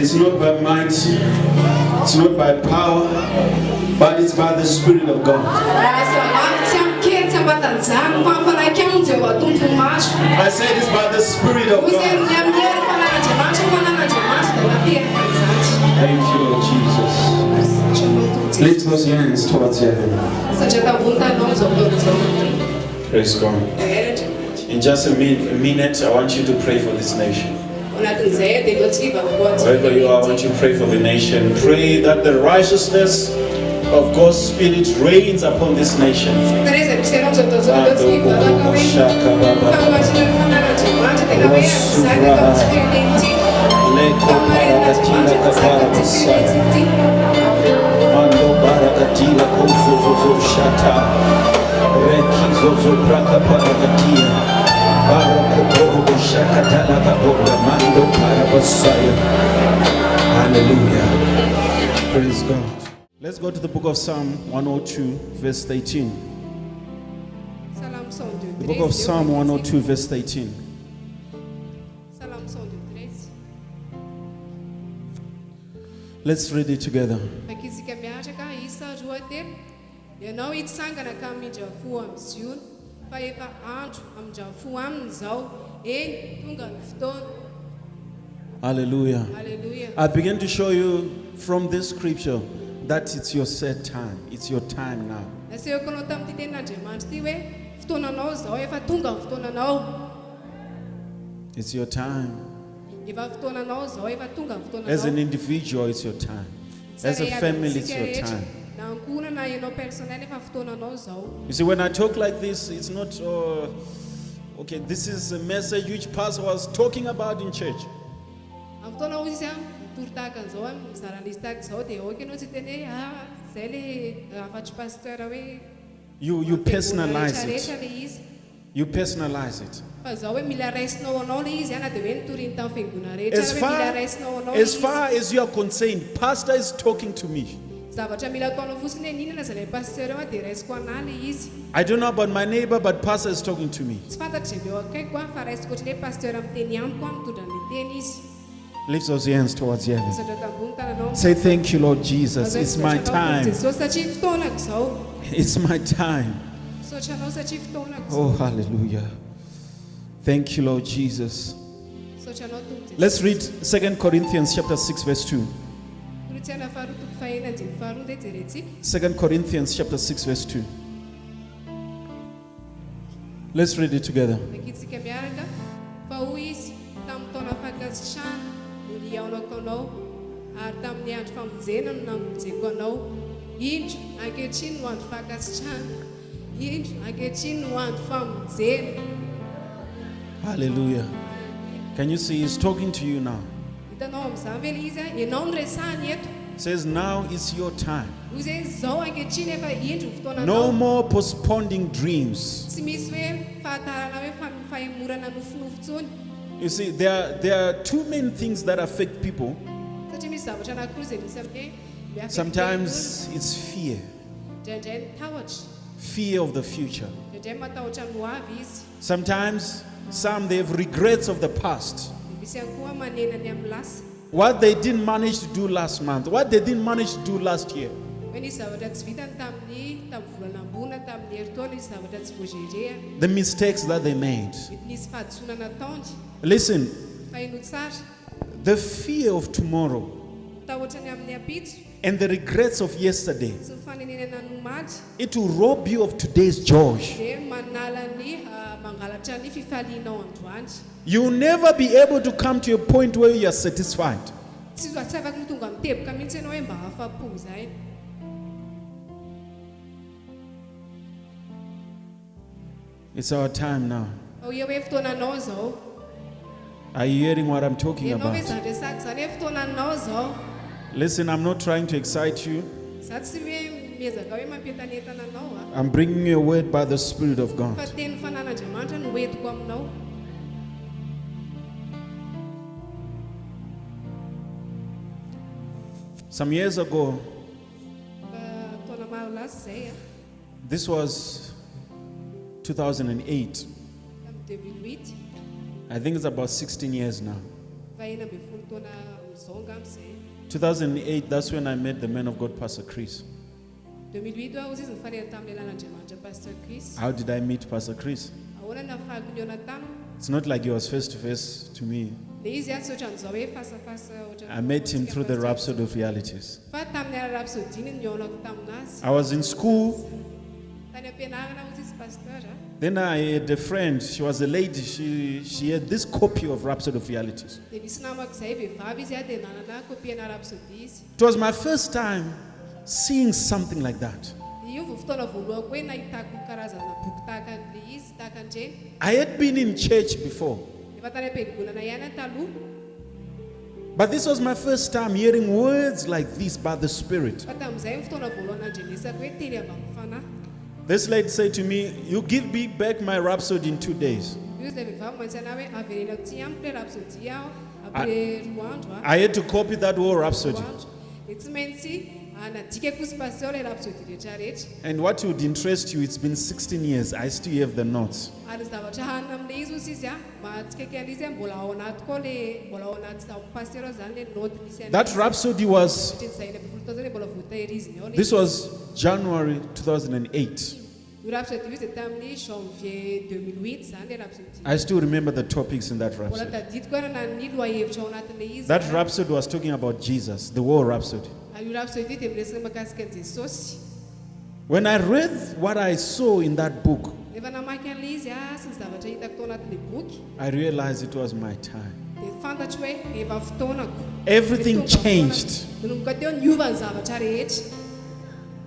it's not by might, it's not by power, but it's by the Spirit of God. I said it's by the Spirit of God. Thank you, Lord Jesus. Lift those hands towards heaven. Praise God. In just a minute, I want you to pray for this nation. Wherever you are, I want you to pray for the nation. Pray that the righteousness of God's Spirit reigns upon this nation. Hallelujah. Praise God. Let's go to the book of Psalm 102, verse 13. The book of Psalm 102, verse 13. Let's read it together. Hallelujah. Hallelujah. I begin to show you from this scripture that it's your set time. It's your time now. It's your time. As an individual, it's your time. As a family, it's your time. You see, when I talk like this, it's not, okay, this is a message which pastor was talking about in church. You personalize it. You personalize it. As far as you are concerned, pastor is talking to me. I don't know about my neighbor, but pastor is talking to me. Lift those hands towards heaven. Say, thank you, Lord Jesus. It's my time. It's my time. Oh, hallelujah. Thank you, Lord Jesus. Let's read 2 Corinthians chapter 6, verse 2. 2 Corinthians chapter 6, verse 2. Let's read it together. Hallelujah. Can you see he's talking to you now? Says now is your time. No more postponing dreams. You see, there are two main things that affect people. Sometimes it's fear. Fear of the future. Sometimes they have regrets of the past. What they didn't manage to do last month, what they didn't manage to do last year. The mistakes that they made. Listen, the fear of tomorrow and the regrets of yesterday, it will rob you of today's joy. You will never be able to come to a point where you are satisfied. It's our time now. Are you hearing what I'm talking about? Listen, I'm not trying to excite you. I'm bringing you a word by the Spirit of God. Some years ago, this was 2008. I think it's about 16 years now. 2008, that's when I met the man of God, Pastor Chris. 2008 aho izy nifanena tamin'ny lelan'Andriamanitra Pastor Chris. How did I meet Pastor Chris? Ahoana nahafahako niona taminy? It's not like he was face to face to me. Le izy tsy ohatran'izao hoe face-à-face I met him through the Rhapsody of Realities. Fa tamin'ny Rhapsody iny nionako taminazy. I was in school. Tany am-pianarana hozy izy pasteur. Then I had a friend, she was a lady, she had this copy of Rhapsody of Realities. Dia nisy namako izay vehivavy izy dia nanana kopie-na Rhapsody izy. It was my first time seeing something like that. Io vao fotoana voalohako hoe nahitako karazana boky tahaka an'le izy, tahaka an'ireny. I had been in church before. Efa tany am-piangonana ihany taloha. But this was my first time hearing words like this by the Spirit. Fa tamin'izay fotoana voalohany andrenesako hoe teny avy amin'ny fanahy. This lady said to me, "You give me back my Rhapsody in 2 days." I had to copy that whole Rhapsody. And what would interest you, it's been 16 years, I still have the notes. That Rhapsody was, this was January 2008. I still remember the topics in that Rhapsody. That Rhapsody was talking about Jesus, the whole Rhapsody. When I read what I saw in that book, I realized it was my time. Everything changed.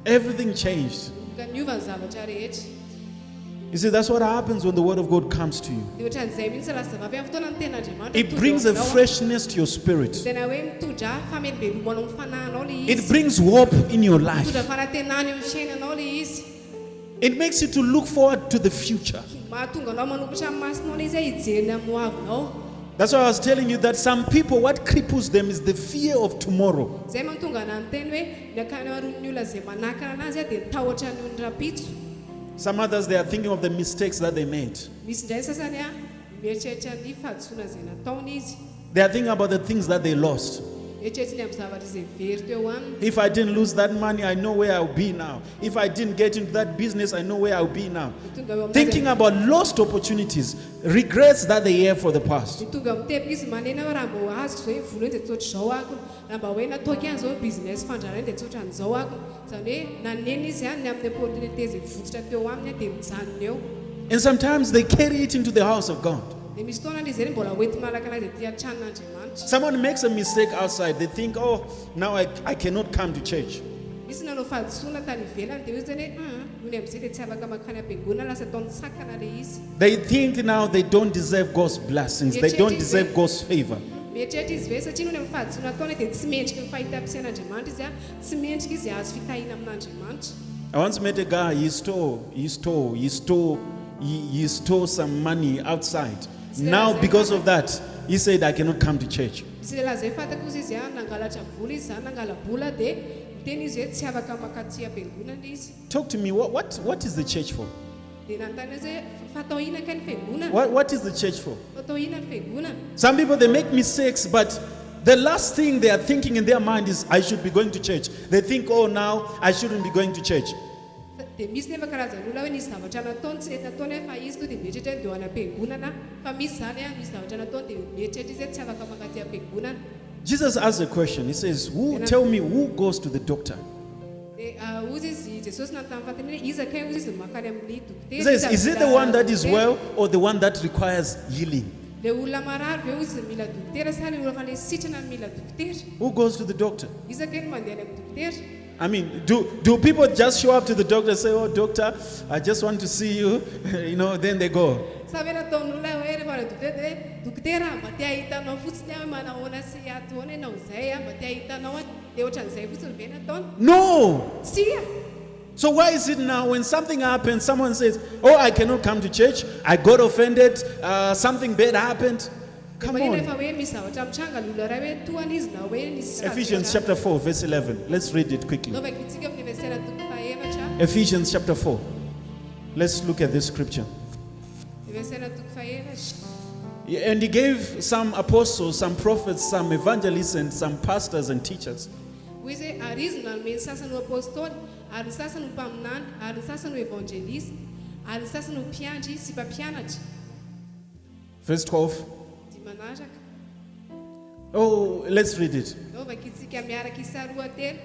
Everything changed. You see, that's what happens when the Word of God comes to you. It brings a freshness to your spirit. It brings hope in your life. It makes you to look forward to the future. That's why I was telling you that some people, what cripples them is the fear of tomorrow. Some others, they are thinking of the mistakes that they made. They are thinking about the things that they lost. If I didn't lose that money, I know where I'll be now. If I didn't get into that business, I know where I'll be now. Thinking about lost opportunities, regrets that they have for the past. And sometimes they carry it into the house of God. Someone makes a mistake outside, they think, oh, now I cannot come to church. They think now they don't deserve God's blessings, they don't deserve God's favor. I once met a guy, he stole some money outside. Now because of that, he said, I cannot come to church. Talk to me, what is the church for? What is the church for? Some people, they make mistakes, but the last thing they are thinking in their mind is, I should be going to church. They think, oh, now I shouldn't be going to church. Jesus asked a question. He says, tell me, who goes to the doctor? He says, is it the one that is well or the one that requires healing? Who goes to the doctor? I mean, do people just show up to the doctor and say, oh, doctor, I just want to see you, then they go. No! So why is it now when something happens, someone says, oh, I cannot come to church, I got offended, something bad happened? Come on. Ephesians chapter 4, verse 11. Let's read it quickly. Ephesians chapter 4. Let's look at this scripture. And he gave some apostles, some prophets, some evangelists, and some pastors and teachers. Hoy arizona no meny sasany ho apôstôly, ary ny sasany ho mpaminany, ary ny sasany ho evangelista, ary ny sasany ho mpiandry sy mpampianatra. Verse 12. Di manaraka. Oh, let's read it. Vakitsika miaraka isa roa telo,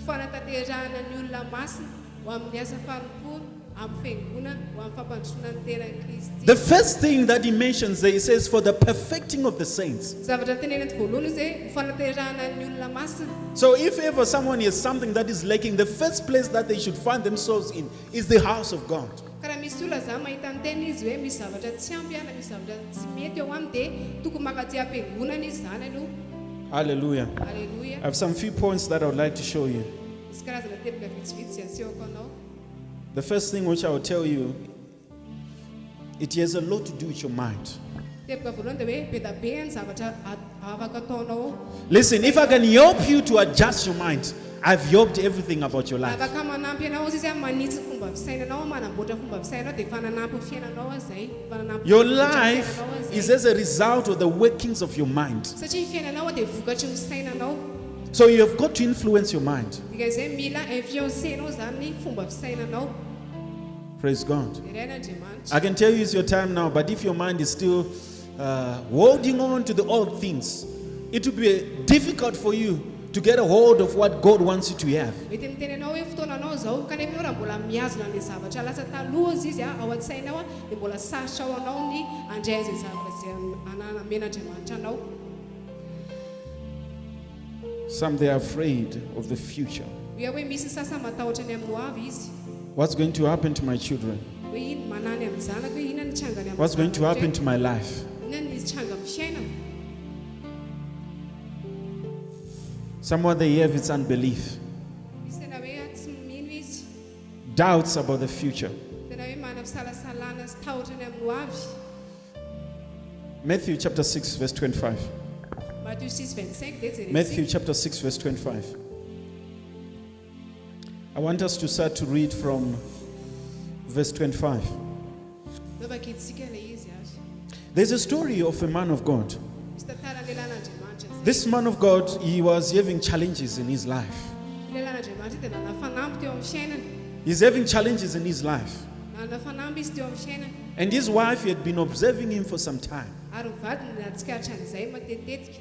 fanantanterahana ny olona masina ho amin'ny asa fanompoana, amin'ny fiangonana, ho amin'ny fampandrosoana ny tenan'i Kristy. The first thing that he mentions there, he says, for the perfecting of the saints. Zavatra tenenany voalohany izay fananterahana ny olona masina. So if ever someone has something that is lacking, the first place that they should find themselves in is the house of God. Karaha misy olona zany mahita ny tena izy hoe misy zavatra tsy ampy ana, misy zavatra tsy mety eo aminy dia tokony makaty am-piangonana izy zany aloha. Hallelujah. Hallelujah. I have some few points that I would like to show you. Misy karazana teboka vitsivitsy asehoko anao. The first thing which I will tell you, it has a lot to do with your mind. Teboka voalohany dia hoe be da be ny zavatra afaka ataonao. Listen, if I can help you to adjust your mind, I've helped everything about your life. Afaka manampy anao izy manitsy fomba fisainanao, manamboatra fomba fisainanao dia fananampy fiainanao izay. Your life is as a result of the workings of your mind. Satria fiainanao dia vokatry ny fisainanao. So you have got to influence your mind. Dika izay mila influencenao zany ny fomba fisainanao. Praise God. Ren'Andriamanitra. I can tell you it's your time now, but if your mind is still holding on to the old things, it will be difficult for you to get a hold of what God wants you to have. Mety mitenenao hoe fotoananao zao kanefa ianao raha mbola miazona ny zavatra lasa taloha izy ao an-tsainao dia mbola sarotra ao anao ny andray izay zavatra izay amen'Andriamanitra anao. Some they are afraid of the future. Hoe hoe misy sasany matahotra ny amin'ny hoavy izy. What's going to happen to my children? Hoe ino manany amin'ny zanako, hoe inona ny trangany amin'ny What's going to happen to my life? inona ny tranga amin'ny fiainana. Somewhere they have its unbelief, Misy tena hoe tsy mino izy. doubts about the future. Tena hoe mana fisalasalana sy tahotra ny amin'ny hoavy. Matthew chapter 6 verse 25. Matthieu 6:25 dia jerena. Matthew chapter 6 verse 25. I want us to start to read from verse 25. Nao vakitsika ilay izy azy. There's a story of a man of God. Misy tantara lelan'Andriamanitra zay. This man of God, he was having challenges in his life. Lelan'Andriamanitra dia nana fanampy teo amin'ny fiainana. He's having challenges in his life. Nana fanampy izy teo amin'ny fiainana. And his wife had been observing him for some time. Ary ny vadiny natsikaritra an'izay matetetika.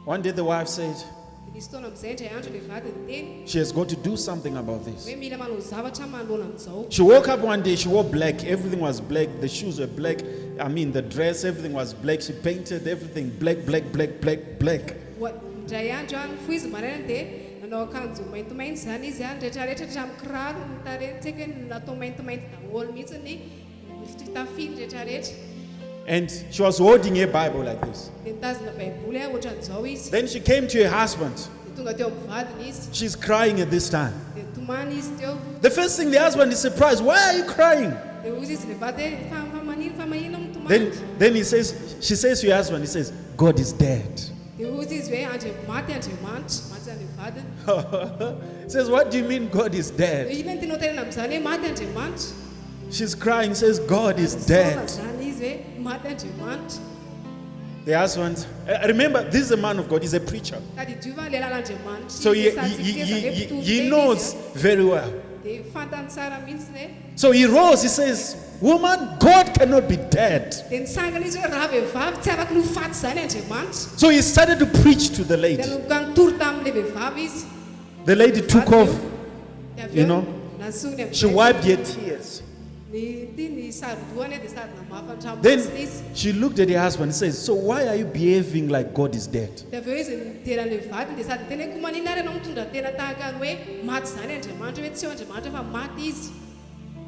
One day the wife said, Dia nisy taona amin'izay indray andro ilay vadiny teny she has got to do something about this. hoe mila manao zavatra manoloana amin'izao. She woke up one day, she wore black, everything was black, the shoes were black, the dress, everything was black. She painted everything black, black, black, black, black. Indray andro any fo izy maraina dia nanao akanjo maintimainty zany izy rehetrarehetra hatramin'ny kiraro ny tarehiny tsy haiko hoe natao maintimainty daholo mihitsy ny fitafiny rehetrarehetra. And she was holding her Bible like this. Dia nitazona baiboly ohatran'izao izy. Then she came to her husband. Dia tonga teo amin'ny vadiny izy. She's crying at this time. Dia tomany izy teo. The first thing the husband is surprised, why are you crying? Dia hoy izy ilay vady hoe fa manino tomany. Then she says to her husband, he says, God is dead. Dia hoy izy hoe maty Andriamanitra, maty ilay vadiny. He says, what do you mean God is dead? Inona ny tena tenena amin'izany hoe maty Andriamanitra? She's crying, says, God is dead. Zany izy hoe maty Andriamanitra. The husband, remember, this is a man of God, he's a preacher. Tady diova lelan'Andriamanitra. So he knows very well. Dia fantany tsara mihitsy ne. So he rose, he says, woman, God cannot be dead. Dia nisangana izy hoe raha vehivavy tsy afaka no faty zany Andriamanitra. So he started to preach to the lady. Dia nokanotory tamin'ilay vehivavy izy. The lady took off, Dia avy you eo know, nasony amin'izay. she wiped her tears. Ny sarodoany dia sady namafan-dranomasina Then izy. she looked at her husband and says, so why are you behaving like God is dead? Dia avy eo izy niteran'ilay vadiny dia sady tena hoe komanina ary ianao mitondra tena tahaka ny hoe maty zany Andriamanitra, hoe tsy eo Andriamanitra fa maty izy.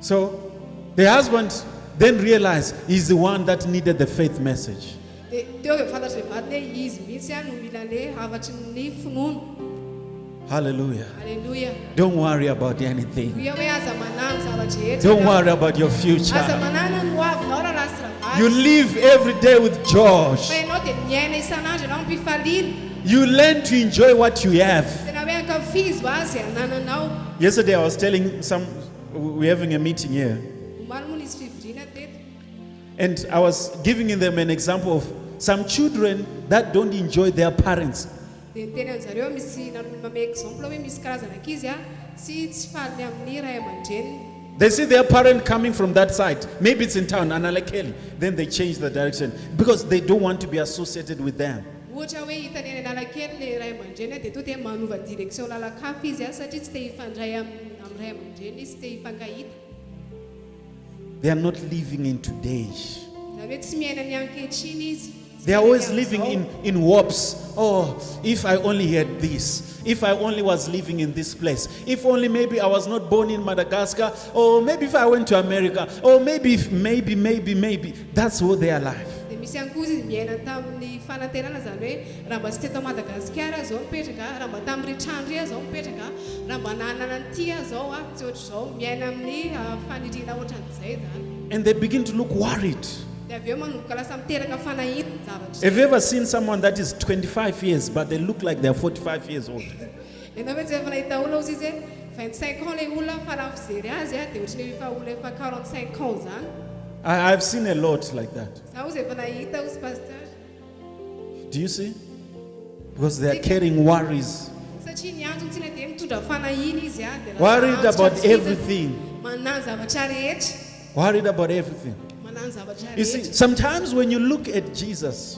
So the husband then realized he's the one that needed the faith message. Dia teo dia fantatry ilay vadiny hoe izy mihitsy no mila ilay havatry ny finoana. Hallelujah. Hallelujah. Don't worry about anything. Hoe aza manano zavatra rehetra. Don't worry about your future. Aza manana ny hoavinao raha rasy raha You vazy. live every day with Josh. Fa ianao dia miaina isan'andro ianao ampifaliana. You learn to enjoy what you have. Tena hoe ankafizo azy anananao. Yesterday I was telling we're having a meeting here. Omaly moa izy fivoriana teto. And I was giving them an example of some children that don't enjoy their parents. Dia ny teny an'zareo misy manome exemple hoe misy karazana ankizy tsy faly amin'ny ray aman-dreniny. They see their parent coming from that side. Maybe it's in town, Analakeli. Then they change the direction because they don't want to be associated with them. Ohatra hoe hitany any Analakely le ray aman-dreny dia toa dia manova direction lalakafo izy satria tsy te hifandray amin'ny ray aman-dreny izy, tsy te hifankahita. They are not living in today. Zany hoe tsy miaina ny ankehitriny izy. They are always living in warps. Oh, if I only had this. If I only was living in this place. If only maybe I was not born in Madagascar. Or maybe if I went to America. Or maybe. That's what they are alive. Dia misy ankozy miaina tamin'ny fanantenana zany hoe raha mba tsy teto Madagasikara zao mipetraka, raha mba tamin'ny Ritrandria zao mipetraka, raha mba nanana an'ity zao tsy ohatry zao miaina amin'ny faniriana ohatran'izay zany. And they begin to look worried. Have you ever seen someone that is 25 years but they look like they're 45 years old? I've seen a lot like that. Do you see? Because they are carrying worries. Worried about everything. Worried about everything. You see, sometimes when you look at Jesus,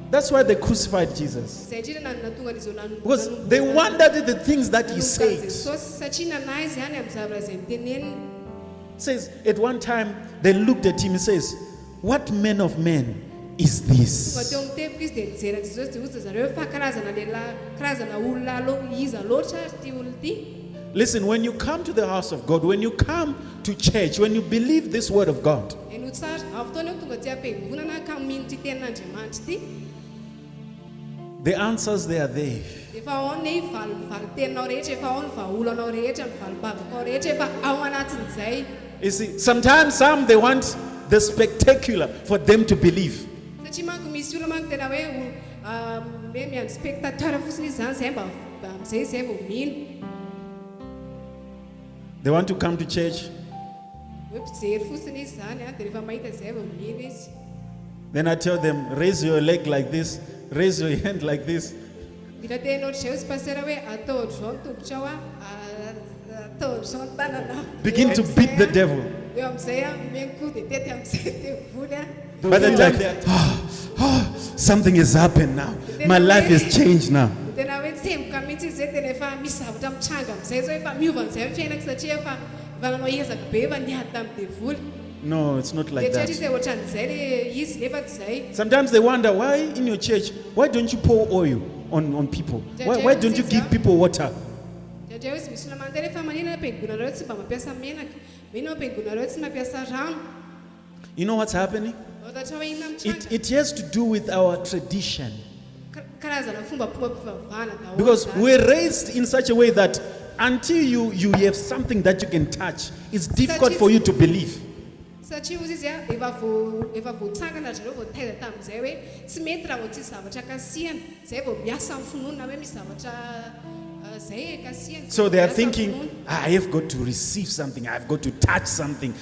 that's why they crucified Jesus. Because they wondered at the things that he said. Says at one time they looked at him and says, "What man of man is this?" Listen, when you come to the house of God, when you come to church, when you believe this word of God, the answers, they are there. You see, sometimes some they want the spectacular for them to believe. They want to come to church. Then I tell them, raise your leg like this, raise your hand like this. Begin to beat the devil. By the time they're, something has happened now. My life has changed now. No, it's not like that. Sometimes they wonder, why in your church, why don't you pour oil on people? Why don't you give people water? You know what's happening? It has to do with our tradition. Because we're raised in such a way that until you have something that you can touch, it's difficult for you to believe. So they are thinking, I have got to receive something, I've got to touch something,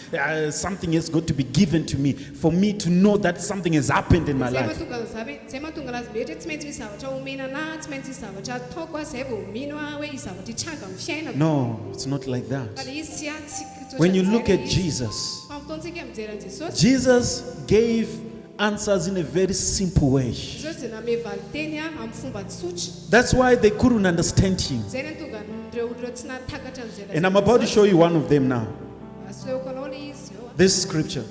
something has got to be given to me for me to know that something has happened in my life. No, it's not like that. When you look at Jesus, Jesus gave answers in a very simple way. That's why they couldn't understand him. And I'm about to show you one of them now. This scripture.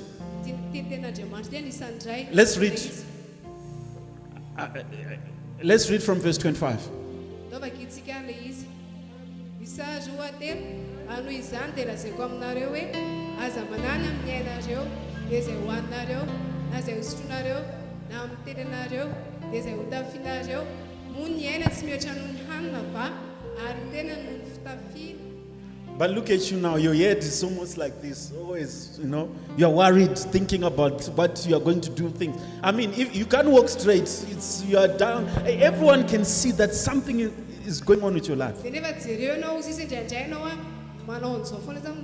Let's read. Let's read from verse 25. But look at you now, your head is almost like this. Always, you're worried, thinking about what you are going to do things. I mean, if you can't walk straight, you are down. Everyone can see that something is going on with your life. manao an'izao foana zany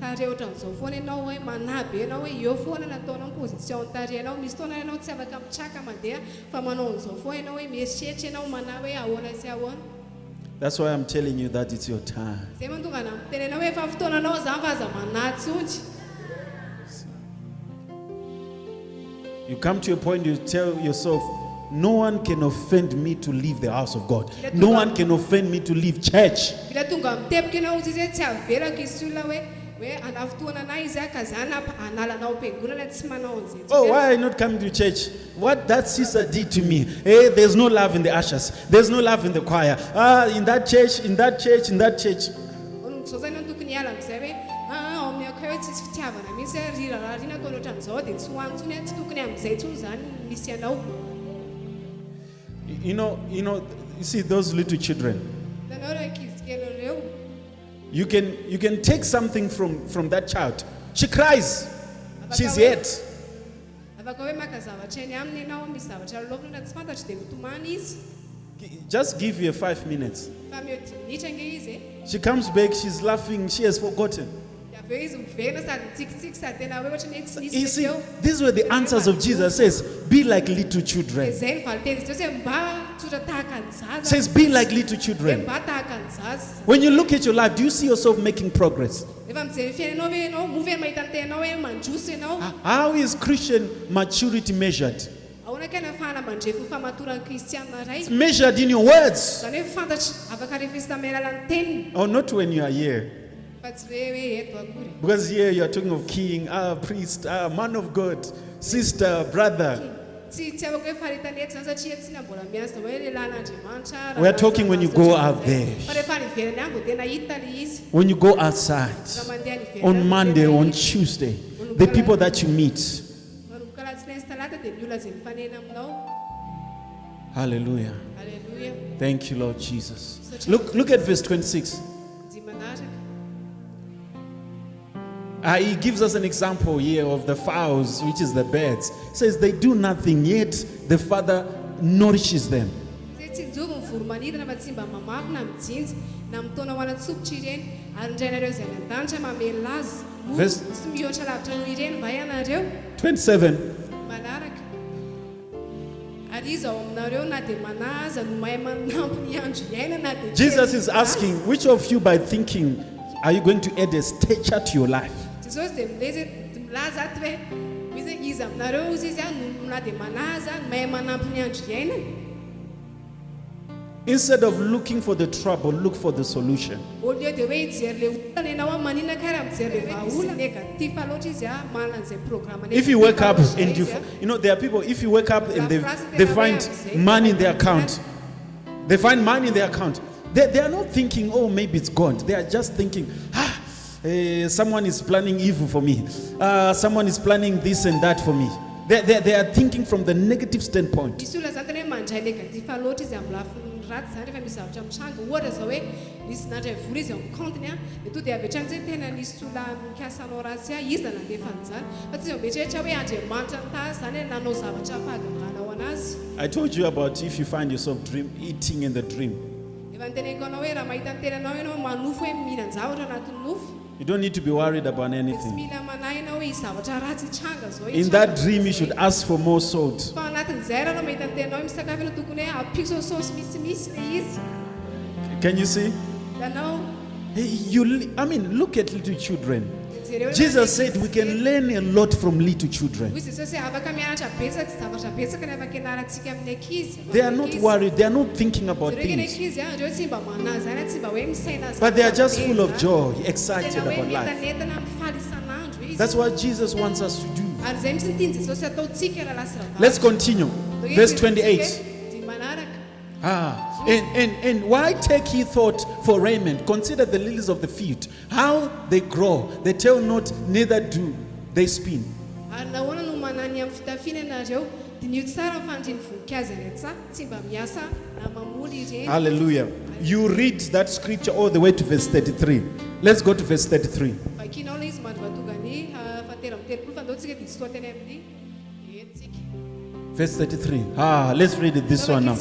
tareotra an'izao foana ianao hoe manabe ianao hoe eo foana nataonao position tarehanao misy foana ianao tsy afaka mitraka mandeha fa manao an'izao foana ianao hoe mieritreritra ianao mana hoe ahoana sy ahoana. That's why I'm telling you that it's your time. Zay mantonga na mitenenao hoe efa fotoananao zany fa aza manatsy ontsy. You come to a point you tell yourself, no one can offend me to leave the house of God. No one can offend me to leave church. Bila tonga mitepika ianao ozy izy tsy averaka izy olona hoe ana fotoana anahy izy ka zany analanao am-piangonana tsy manao an'izay. Oh, why are you not coming to church? What that sister did to me. Hey, there's no love in the ushers. There's no love in the choir. In that church, in that church, in that church. Zao zany tokony hiala amin'izay hoe ao amin'ny akay hoe tsisy fitiavana mihitsy rirararina ataonao ohatran'izao dia tsy hoany tsony tsy tokony amin'izay tsony zany misy anao. You see those little children. Itanao ireo ankizy kely ireo. You can take something from that child. She cries. She's hurt. Afaka hoe maka zavatra eny aminy ianao misy zavatra lolofina tsy fantatry dia mitomany izy. Just give you 5 minutes. Fa meo 10 minitra nge izy. She comes back, she's laughing, she has forgotten. You see, these were the answers of Jesus. Says, be like little children. Says, be like little children. When you look at your life, do you see yourself making progress? How is Christian maturity measured? It's measured in your words. Oh, not when you are here. Because here you are talking of king, priest, man of God, sister, brother. We are talking when you go out there. When you go outside. On Monday, on Tuesday. The people that you meet. Hallelujah. Thank you, Lord Jesus. Look at verse 26. He gives us an example here of the fowls, which is the birds. He says they do nothing, yet the Father nourishes them. Verse 27. Jesus is asking, which of you by thinking are you going to add a stature to your life? Instead of looking for the trouble, look for the solution. If you wake up and there are people, if you wake up and they find money in their account, they are not thinking, oh, maybe it's God. They are just thinking, someone is planning evil for me. Someone is planning this and that for me. They are thinking from the negative standpoint. I told you about if you find yourself eating in the dream. You don't need to be worried about anything. In that dream, you should ask for more salt. Can you see? Look at little children. Jesus said we can learn a lot from little children. They are not worried. They are not thinking about things. But they are just full of joy, excited about life. That's what Jesus wants us to do. Let's continue. Verse 28. And why take ye thought for raiment? Consider the lilies of the field, how they grow. They tell not, neither do they spin. Hallelujah. You read that scripture all the way to verse 33. Let's go to verse 33. Verse 33. Let's read it this one now.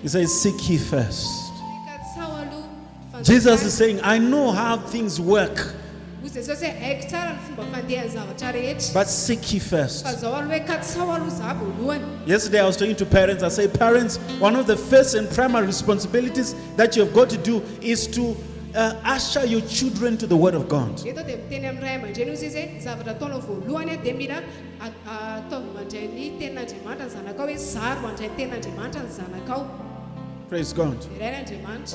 He says, seek ye first. Jesus is saying, I know how things work, but seek ye first. Yesterday I was talking to parents. I say, parents, one of the first and primary responsibilities that you've got to do is to usher your children to the Word of God. Praise God.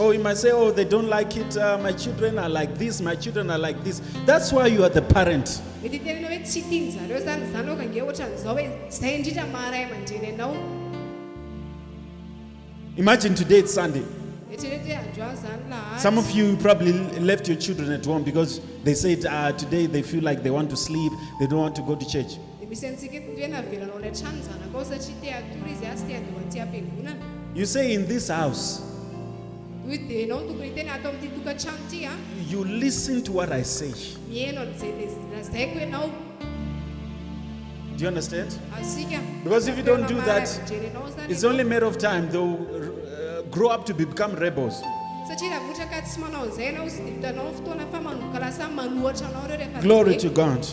Oh, you might say, oh, they don't like it. My children are like this. My children are like this. That's why you are the parent. Imagine today it's Sunday. Some of you probably left your children at home because they said today they feel like they want to sleep. They don't want to go to church. You say in this house, you listen to what I say. Do you understand? Because if you don't do that, it's only a matter of time. They'll grow up to become rebels. Glory to God.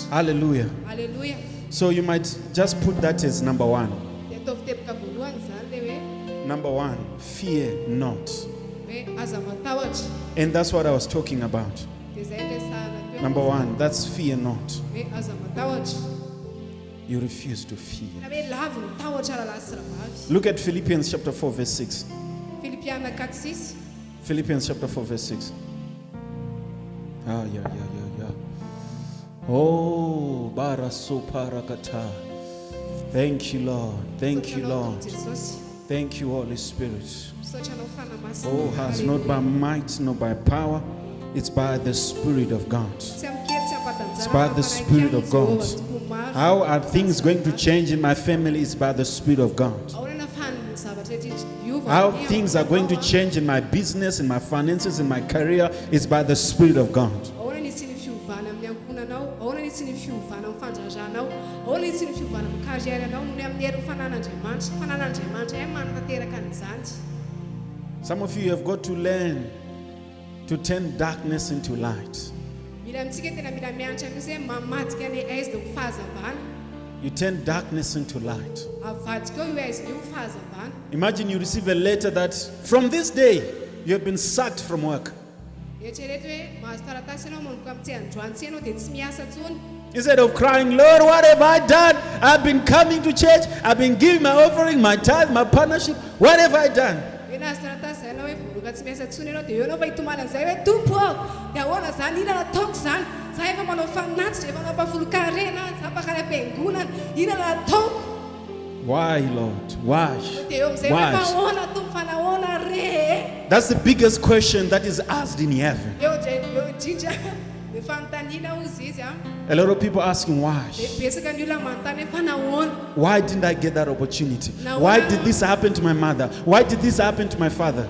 Hallelujah. Hallelujah. So you might just put that as number one. Number one, fear not. And that's what I was talking about. Number one, that's fear not. You refuse to fear. Look at Philippians chapter 4 verse 6. Philippians chapter 4 verse 6. Oh, baraso parakata. Thank you, Lord. Thank you, Lord. Thank you, Holy Spirit. Oh, has not by might, nor by power. It's by the Spirit of God. It's by the Spirit of God. How are things going to change in my family? It's by the Spirit of God. How things are going to change in my business, in my finances, in my career, is by the Spirit of God. Some of you have got to learn to turn darkness into light. You turn darkness into light. Imagine you receive a letter that from this day you have been sacked from work. Instead of crying, Lord, what have I done? I've been coming to church. I've been giving my offering, my tithe, my partnership. What have I done? Why, Lord? Why? That's the biggest question that is asked in heaven. A lot of people asking why. Why didn't I get that opportunity? Why did this happen to my mother? Why did this happen to my father?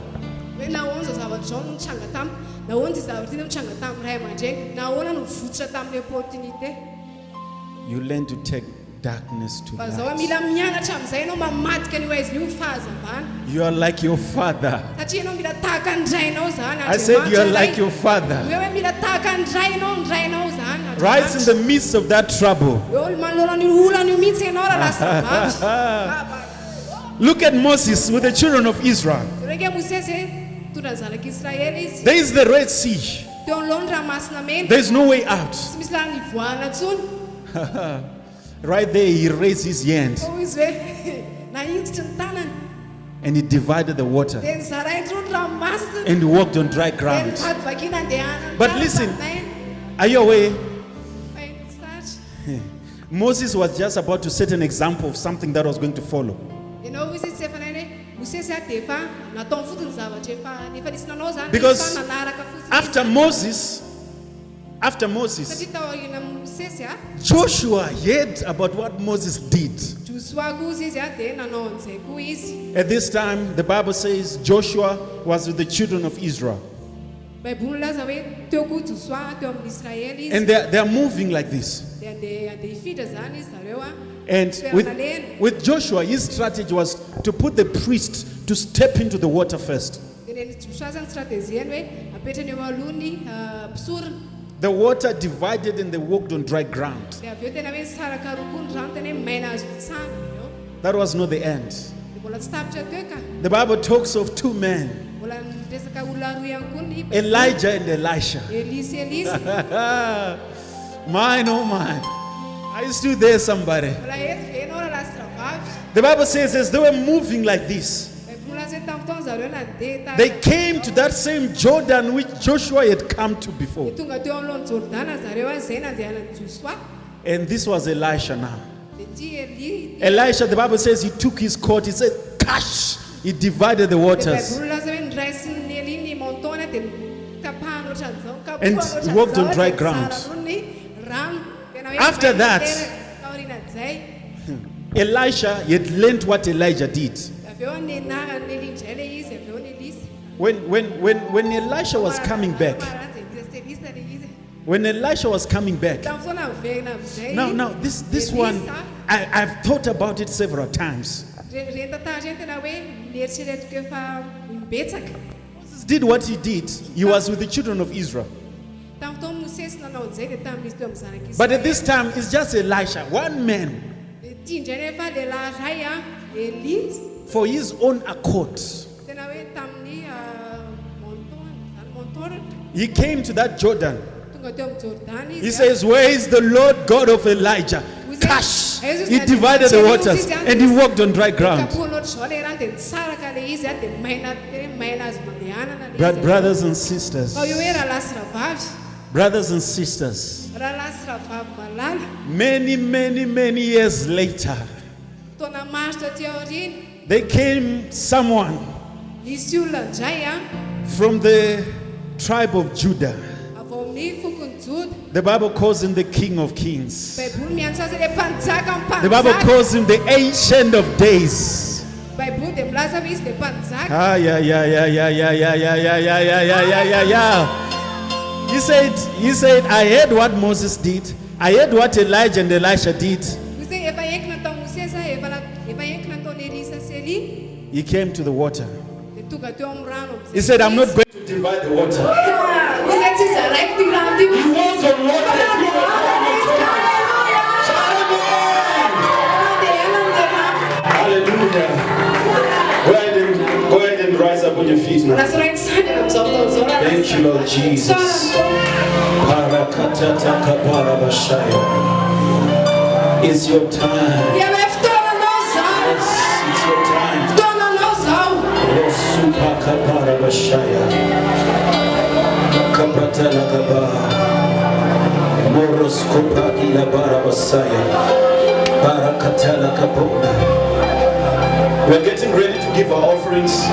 You learn to take darkness to light. You are like your father. I said you are like your father. Right in the midst of that trouble. Look at Moses with the children of Israel. There is the Red Sea. There is no way out. Right there, he raised his hand and he divided the water and he walked on dry ground. But listen, are you aware? Moses was just about to set an example of something that was going to follow. Because after Moses, Joshua heard about what Moses did. At this time, the Bible says Joshua was with the children of Israel. And they are moving like this. And with Joshua, his strategy was to put the priest to step into the water first. The water divided and they walked on dry ground. That was not the end. The Bible talks of two men, Elijah and Elisha. Mine, oh mine. Are you still there, somebody? The Bible says as they were moving like this, they came to that same Jordan which Joshua had come to before. And this was Elisha now. Elisha, the Bible says he took his cord, he said, "Cash!" He divided the waters. And he walked on dry ground. After that, Elisha had learned what Elijah did. When Elisha was coming back, now this one, I've thought about it several times. Moses did what he did. He was with the children of Israel. But at this time, it's just Elisha, one man, for his own accord. He came to that Jordan. He says, "Where is the Lord God of Elijah?" Cash! He divided the waters and he walked on dry ground. Brothers and sisters, many years later, there came someone from the tribe of Judah. The Bible calls him the King of Kings. The Bible calls him the Ancient of Days. He said, "I heard what Moses did. I heard what Elijah and Elisha did." He came to the water. He said, "I'm not going to divide the water." He was on water. Hallelujah. Go ahead and rise up on your feet now. Thank you, Lord Jesus. It's your time. Yes, it's your time. We're getting ready to give our offerings.